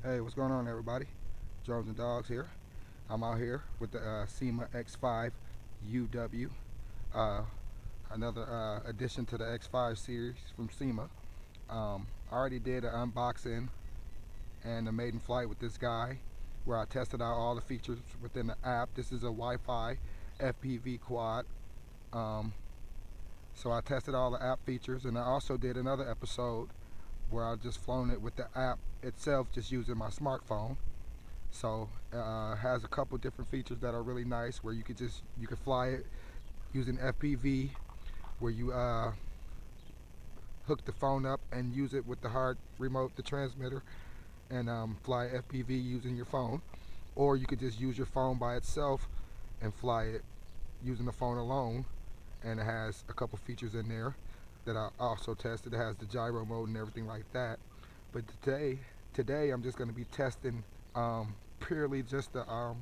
Hey, what's going on, everybody? Drones and Dogs here. I'm out here with the Syma x5uw, uh, another addition to the X5 series from Syma. I already did an unboxing and a maiden flight with this guy where I tested out all the features within the app. This is a Wi-Fi FPV quad. Um, so I tested all the app features, and I also did another episode where I just flown it with the app itself, just using my smartphone. So has a couple different features that are really nice, where you could fly it using FPV, where you hook the phone up and use it with the hard remote, the transmitter, and fly FPV using your phone, or you could just use your phone by itself and fly it using the phone alone. And it has a couple features in there that I also tested. It has the gyro mode and everything like that. But today I'm just going to be testing purely just the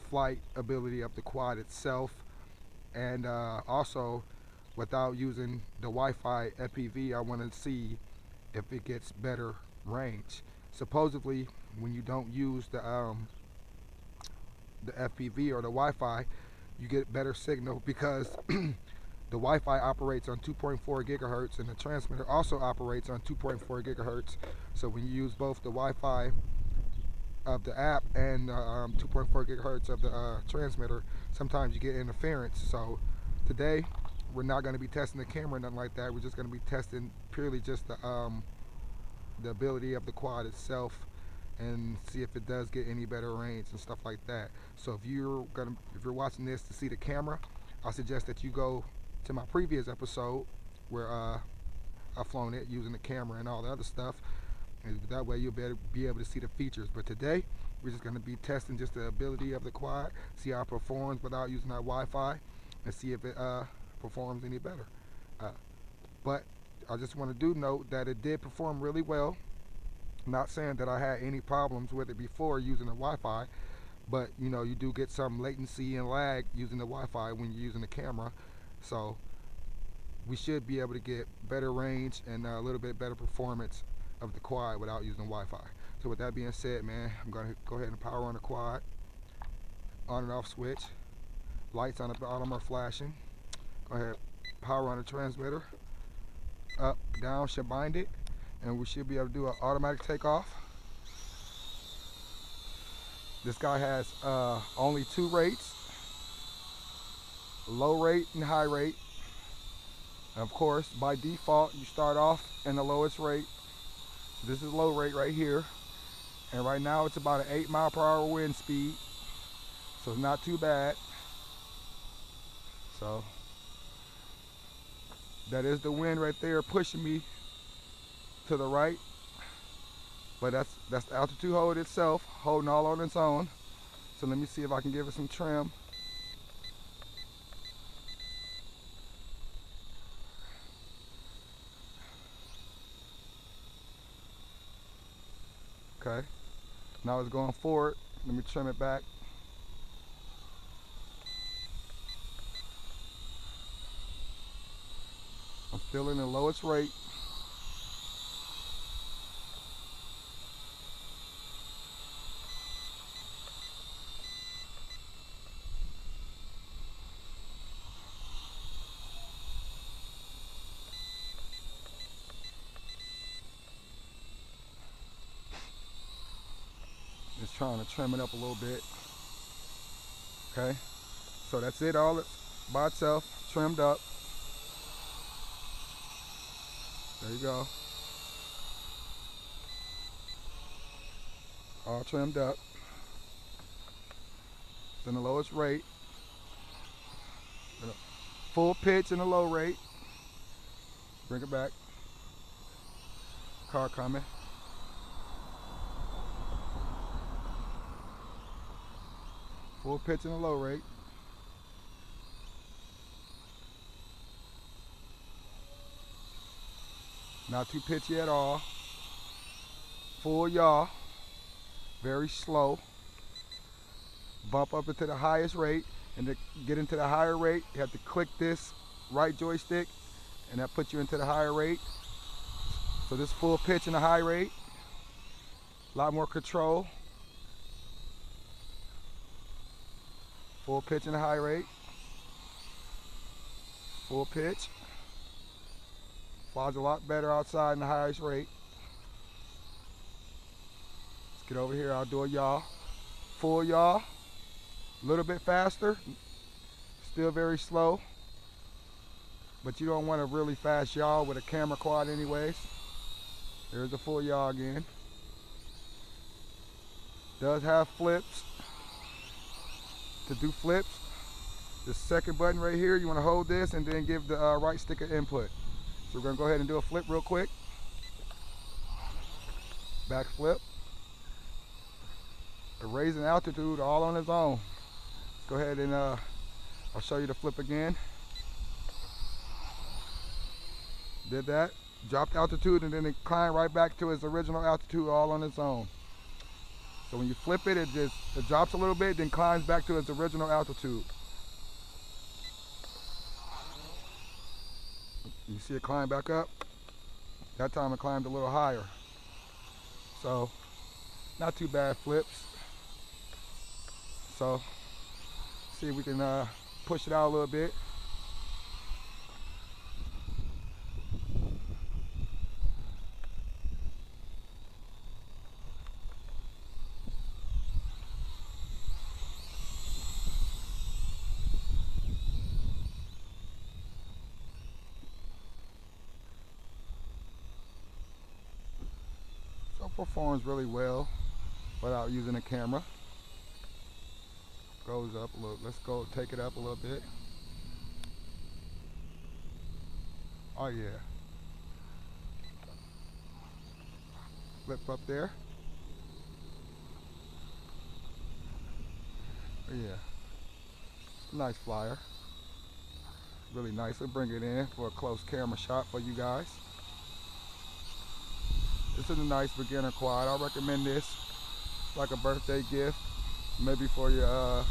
flight ability of the quad itself, and also without using the Wi-Fi FPV, I want to see if it gets better range. Supposedly, when you don't use the FPV or the Wi-Fi, you get better signal because the Wi-Fi operates on 2.4 gigahertz and the transmitter also operates on 2.4 gigahertz. So when you use both the Wi-Fi of the app and 2.4 gigahertz of the transmitter, sometimes you get interference. So today we're not going to be testing the camera or nothing like that. We're just going to be testing purely just the ability of the quad itself and see if it does get any better range and stuff like that. So if you're watching this to see the camera, I suggest that you go to my previous episode where I've flown it using the camera and all the other stuff. And that way you'll be able to see the features. But today we're just going to be testing just the ability of the quad, see how it performs without using that Wi-Fi, and see if it performs any better. Uh, but I just want to note that it did perform really well. Not saying that I had any problems with it before using the Wi-Fi, but you do get some latency and lag using the Wi-Fi when you're using the camera. So we should be able to get better range and a little bit better performance of the quad without using Wi-Fi. So with that being said, man, I'm going to go ahead and power on the quad. On and off switch. Lights on the bottom are flashing. Go ahead, power on the transmitter. Up, down should bind it, and we should be able to do an automatic takeoff. This guy has only two rates, low rate and high rate. And of course, by default, you start off in the lowest rate. So this is low rate right here. And right now it's about an 8 mile per hour wind speed. So it's not too bad. So that is the wind right there pushing me to the right. But that's the altitude hold itself, holding all on its own. So let me see if I can give it some trim. Okay, now it's going forward. Let me trim it back. I'm still in the lowest rate. Just trying to trim it up a little bit. Okay, so that's it all by itself, trimmed up. There you go. All trimmed up. It's in the lowest rate. Full pitch in the low rate. Bring it back. Car coming. Full pitch in the low rate. Not too pitchy at all. Full yaw. Very slow. Bump up into the highest rate, and to get into the higher rate, you have to click this right joystick, and that puts you into the higher rate. So this full pitch in the high rate. A lot more control. Full pitch and high rate. Full pitch. Flies a lot better outside in the highest rate. Let's get over here, I'll do a yaw. Full yaw, a little bit faster, still very slow, but you don't want a really fast yaw with a camera quad anyways. There's the full yaw again. Does have flips. To do flips, the second button right here, you want to hold this and then give the right stick an input. So we're going to go ahead and do a flip real quick. Back flip. The raising altitude all on its own. Let's go ahead and I'll show you the flip again. Did that. Dropped altitude and then it climbed right back to its original altitude all on its own. So when you flip it, it drops a little bit, then climbs back to its original altitude. You see it climb back up? That time it climbed a little higher. So, not too bad flips. So, see if we can push it out a little bit. So performs really well without using a camera. Goes up a little. Let's go take it up a little bit. Oh yeah. Flip up there. Oh, yeah. Nice flyer. Really nice. We'll bring it in for a close camera shot for you guys. This is a nice beginner quad. I recommend this like a birthday gift. Maybe for your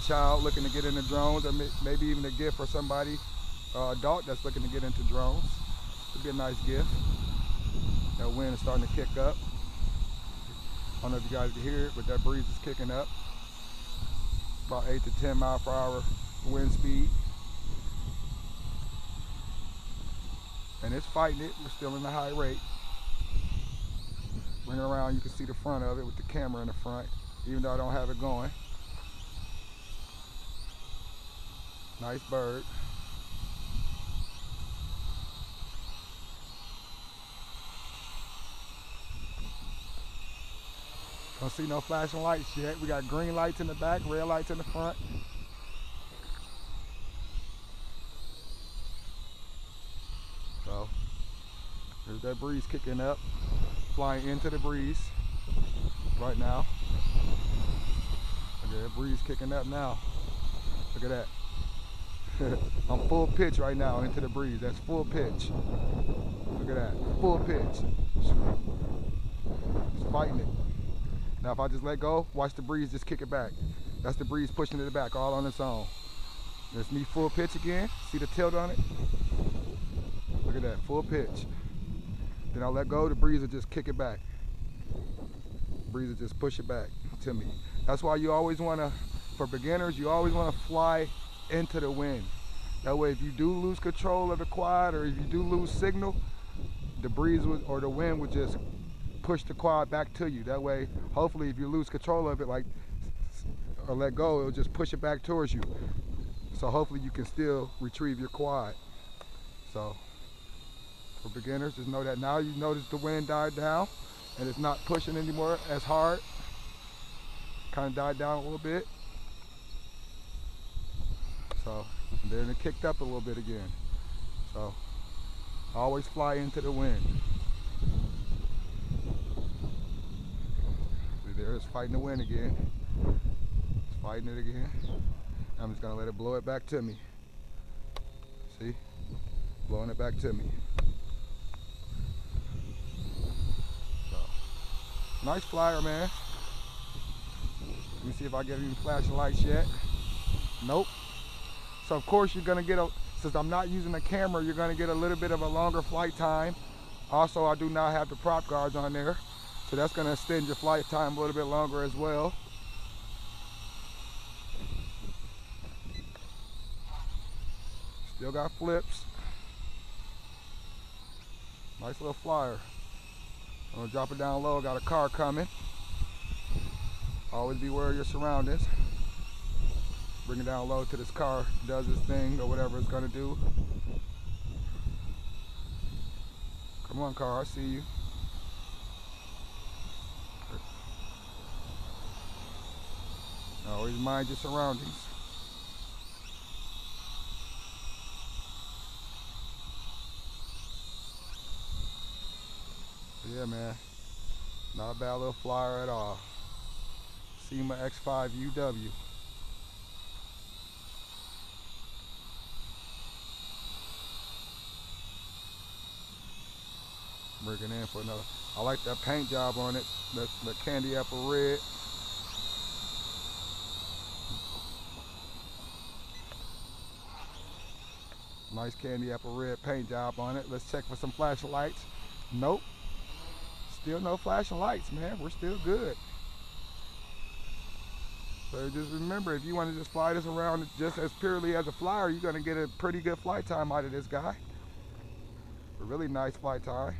child looking to get into drones, or maybe even a gift for somebody, adult that's looking to get into drones. It'd be a nice gift. That wind is starting to kick up. I don't know if you guys can hear it, but that breeze is kicking up. About 8 to 10 mile per hour wind speed. And it's fighting it. We're still in the high rate. Bring it around, you can see the front of it with the camera in the front, even though I don't have it going. Nice bird. Don't see no flashing lights yet. We got green lights in the back, red lights in the front. So, there's that breeze kicking up, flying into the breeze right now. Look at that breeze kicking up now. Look at that. I'm full pitch right now into the breeze. That's full pitch. Look at that. Full pitch. It's fighting it. Now if I just let go, watch the breeze just kick it back. That's the breeze pushing it back all on its own. There's me full pitch again. See the tilt on it? Look at that. Full pitch. Then I'll let go, the breeze will just kick it back. The breeze will just push it back to me. That's why you always want to, for beginners, you always want to fly into the wind. That way if you do lose control of the quad, or if you do lose signal, the breeze or the wind would just push the quad back to you. That way, hopefully if you lose control of it, like, or let go, it'll just push it back towards you. So hopefully you can still retrieve your quad. So for beginners, just know that now you notice the wind died down and it's not pushing anymore as hard. Kind of died down a little bit. So, and then it kicked up a little bit again. So, always fly into the wind. See there, it's fighting the wind again. It's fighting it again. I'm just gonna let it blow it back to me. See? Blowing it back to me. So, nice flyer, man. Let me see if I get any flashing lights yet. Nope. So of course you're gonna get since I'm not using the camera, you're gonna get a little bit of a longer flight time. Also, I do not have the prop guards on there. So that's going to extend your flight time a little bit longer as well. Still got flips. Nice little flyer. I'm going to drop it down low. Got a car coming. Always be aware of your surroundings. Bring it down low till this car does its thing or whatever it's going to do. Come on, car, I see you. Always mind your surroundings. Yeah, man. Not a bad little flyer at all. Syma x5uw. Bringing in for another. I like that paint job on it. The candy apple red. Nice candy apple red paint job on it. Let's check for some flashing lights. Nope. Still no flashing lights, man. We're still good. So just remember, if you want to just fly this around just as purely as a flyer, you're going to get a pretty good flight time out of this guy. A really nice flight time.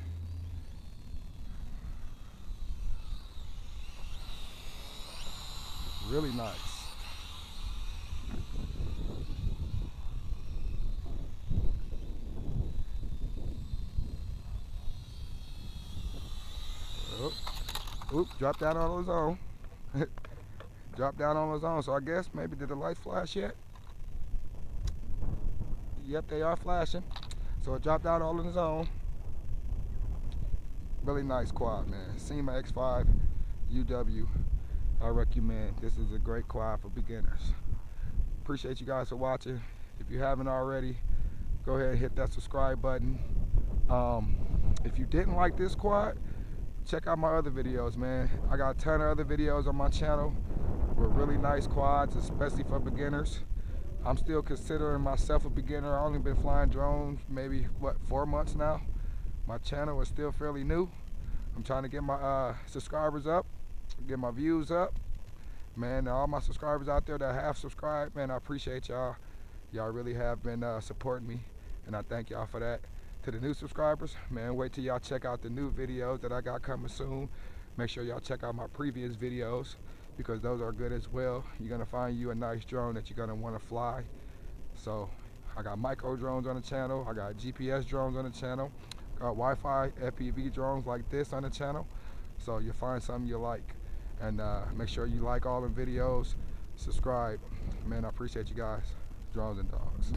Really nice. Oop, drop down on his own. Drop down on his own. So I guess maybe did the lights flash yet? Yep, they are flashing. So it dropped down all on his own. Really nice quad, man. Syma x5uw. I recommend. This is a great quad for beginners. Appreciate you guys for watching. If you haven't already, go ahead and hit that subscribe button. If you didn't like this quad, check out my other videos, man. I got a ton of other videos on my channel with really nice quads, especially for beginners. I'm still considering myself a beginner. I've only been flying drones maybe, what, 4 months now. My channel is still fairly new. I'm trying to get my subscribers up, get my views up. Man, all my subscribers out there that have subscribed, man, I appreciate y'all. Y'all really have been supporting me, and I thank y'all for that. To the new subscribers, man, wait till y'all check out the new videos that I got coming soon. Make sure y'all check out my previous videos because those are good as well. You're gonna find you a nice drone that you're gonna wanna fly. So I got micro drones on the channel. I got GPS drones on the channel. Got Wi-Fi FPV drones like this on the channel. So you'll find something you like. And make sure you like all the videos, subscribe. Man, I appreciate you guys. Drones and dogs.